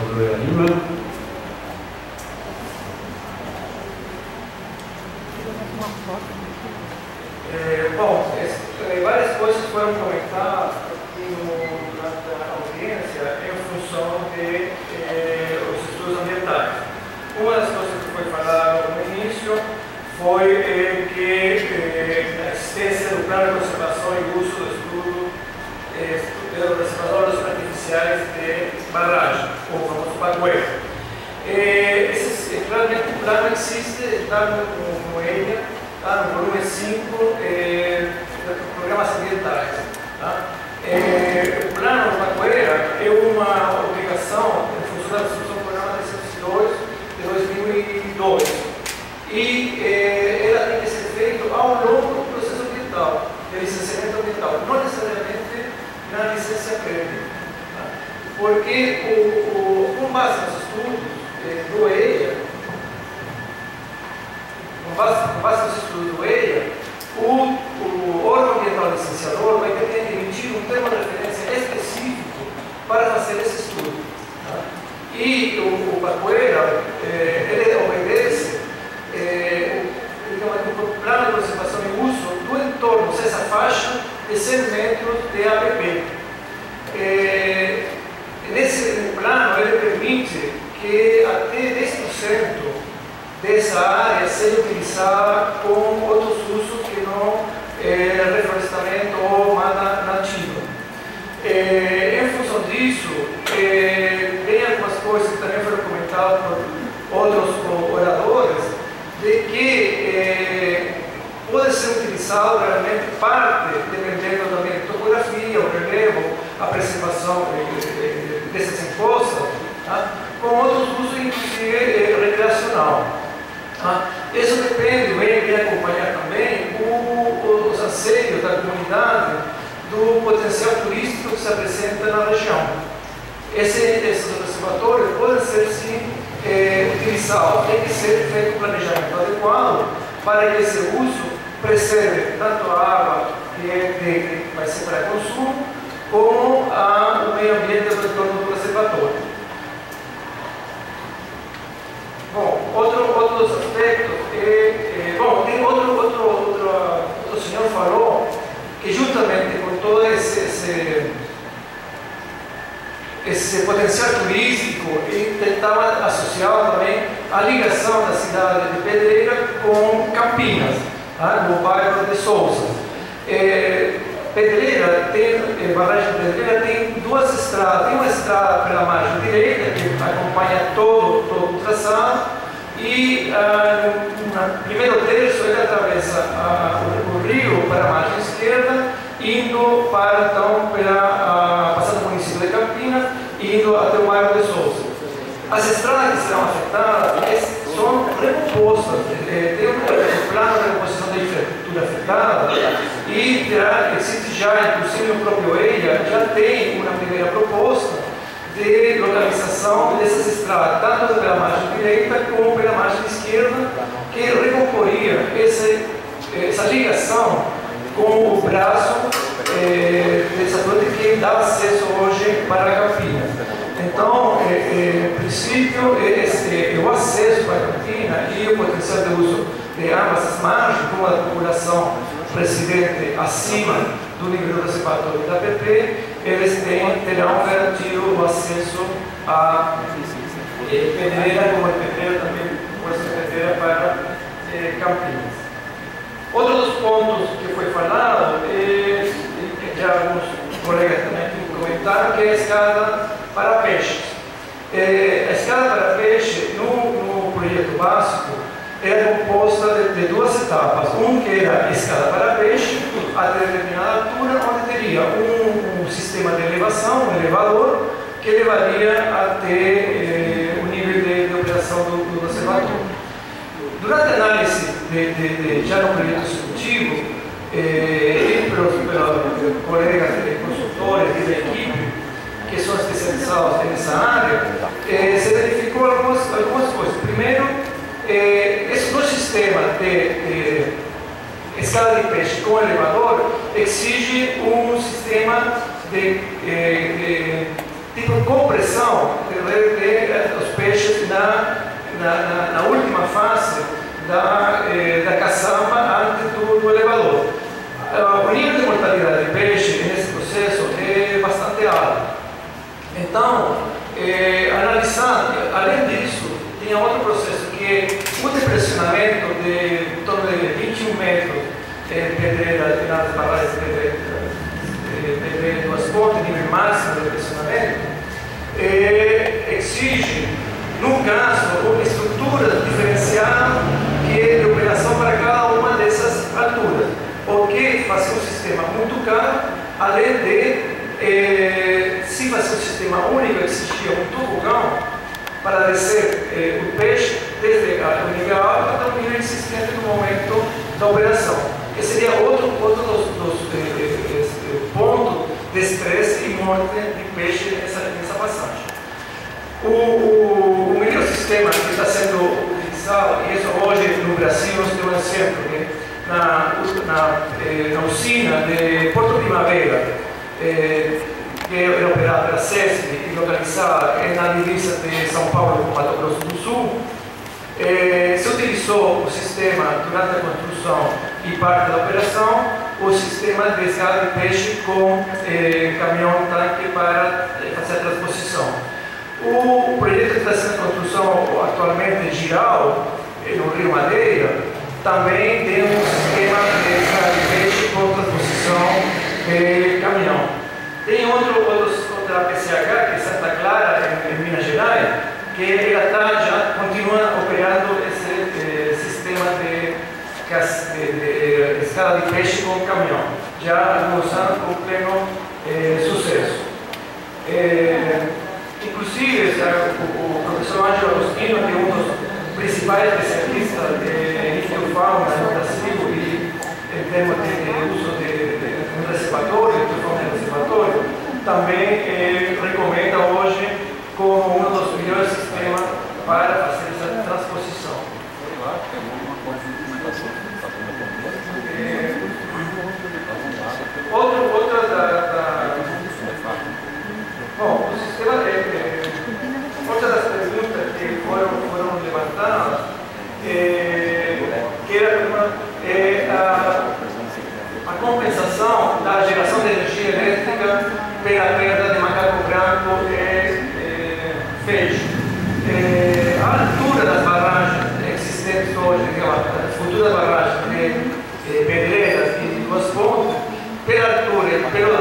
Salvador Lima. Bom, várias coisas foram comentadas aqui durante a audiência em função de os estudos ambientais. Uma das coisas que foi falada no início foi que a existência do plano de conservação e uso do estudo dos reservatórios artificiais de barragem, ou o famoso Pagueira. O plano existe, está no EIA, está no volume 5 programas ambientais. Tá? O plano do Pagueira é uma obrigação em função da discussão do programa 302 de 2002 e ela tem que ser feita ao longo do processo ambiental, de licenciamento ambiental, não necessariamente na licença prévia. Tá? Porque com base nos estudos do EIA, com base nos estudos do EIA, o órgão ambiental licenciador vai ter que emitir um termo de referência específico para fazer esse estudo. Tá? E o Pagueira, ele obedece o plano de conservação e uso do entorno dessa faixa de 100 metros de APP. Nesse plano, ele permite que até 10% dessa área seja utilizada com outros usos que não reflorestamento ou mata nativa. Em função disso, tem algumas coisas que também foram comentadas por outros oradores, de que pode ser utilizado realmente parte, dependendo da minha topografia, o relevo, a preservação dessas encostas, tá? Com outros usos, inclusive recreacional. Tá? Isso depende, vem acompanhar também os anseios da comunidade do potencial turístico que se apresenta na região. Esses reservatórios podem ser, sim, utilizados, tem que ser feito um planejamento adequado para que esse uso preserve tanto a água que vai ser para consumo, como o meio ambiente do entorno do reservatório. Bom, outros aspectos, bom, tem outro senhor falou que juntamente com todo esse potencial turístico, ele tentava associar também a ligação da cidade de Pedreira com Campinas, tá? No bairro de Sousa. Pedreira barragem de Pedreira tem duas estradas. Tem uma estrada pela margem direita, que acompanha todo o traçado, e no primeiro terço ele atravessa o rio para a margem esquerda, indo para, então, passando pelo município de Campinas, indo até o bairro de Sousa. As estradas que serão afetadas são recompostas, tem um plano de recomposição da infraestrutura afetada, e existe já, inclusive no próprio EIA, já tem uma primeira proposta de localização dessas estradas, tanto pela margem direita como pela margem esquerda, que recomporia essa ligação com o braço dessa ponte que dá acesso hoje para Campinas. Então, em princípio, o acesso para Campinas e o potencial de uso de ambas as margens, com a população residente acima do nível do reservatório da APP, eles terão garantido o acesso a Pedreira, como a Pedreira também pode ser Pedreira para Campinas. Outro dos pontos que foi falado, que já alguns colegas também comentaram, que é a escada para peixes. A escada para peixe, no projeto básico, era composta de duas etapas. Que era a escada para peixe, a determinada altura, onde teria um sistema de elevação, um elevador, que levaria até o nível de operação do reservatório. Durante a análise já no projeto executivo, pelos colegas consultores e da equipe, que são especializados nessa área, se verificou algumas coisas. Primeiro, esse novo sistema de escada de peixe com elevador exige um sistema de tipo pressão derrete os peixes na última fase da caçamba antes do elevador. O nível de mortalidade de peixe nesse processo é bastante alto. Então, analisando, além disso, tinha outro processo que é o depressionamento de em torno de 21 metros de pedreira nas barragens de pedreira de duas pontas, nível máximo de depressionamento, exige, no caso, uma estrutura diferenciada que é de operação para cada uma dessas alturas, o que faz um sistema muito caro, além de se fazer um sistema único, existia um tobogão para descer o peixe desde o nível alto até o nível existente no momento da operação. Esse seria outro dos pontos de estresse e morte de peixe nessa passagem. O melhor sistema que está sendo utilizado, e isso hoje no Brasil, nós temos um exemplo, né? na usina de Porto Primavera, que é operada pela CESP e localizada na divisa de São Paulo com Mato Grosso do Sul, se utilizou o sistema durante a construção e parte da operação, o sistema de descarga de peixe com caminhão-tanque para fazer a transposição. O projeto que está sendo em construção atualmente, Giral, no Rio Madeira, também tem um sistema de descarga de peixe com transposição de caminhão. Tem outra PCH, que é Santa Clara, em Minas Gerais, que ela já continua operando esse sistema de escala de peixe com caminhão, já há alguns anos com pleno sucesso. Inclusive, o professor Ângelo Agostino, que é um dos principais especialistas de ictiofauna no Brasil e em termos de uso de reservatório, também recomenda hoje como um dos melhores sistemas para fazer essa transposição. Bom, o sistema outra das perguntas que foram levantadas que era a compensação da geração de energia elétrica pela perda de macaco branco e peixe. A altura das barragens existentes hoje, as futuras barragens de pedreiras e de duas pontas, pela altura e pelo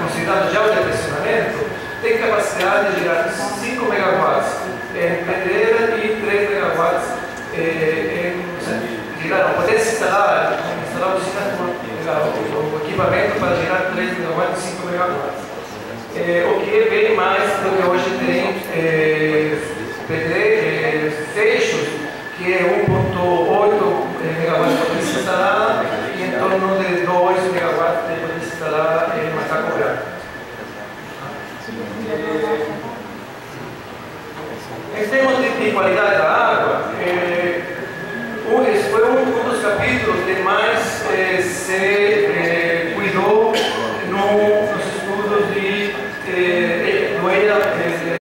considerado já o depressionamento, tem capacidade de gerar 5 megawatts em pedreira e 3 megawatts a potência instalar o equipamento para gerar 3 megawatts e 5 megawatts. O que é bem mais do que hoje tem fechos, que é 1,8 megawatts de potência instalada e em torno de 2 megawatts de potência instalada em macaco branco. Em termos de qualidade da água, esse foi um dos capítulos que mais se cuidou no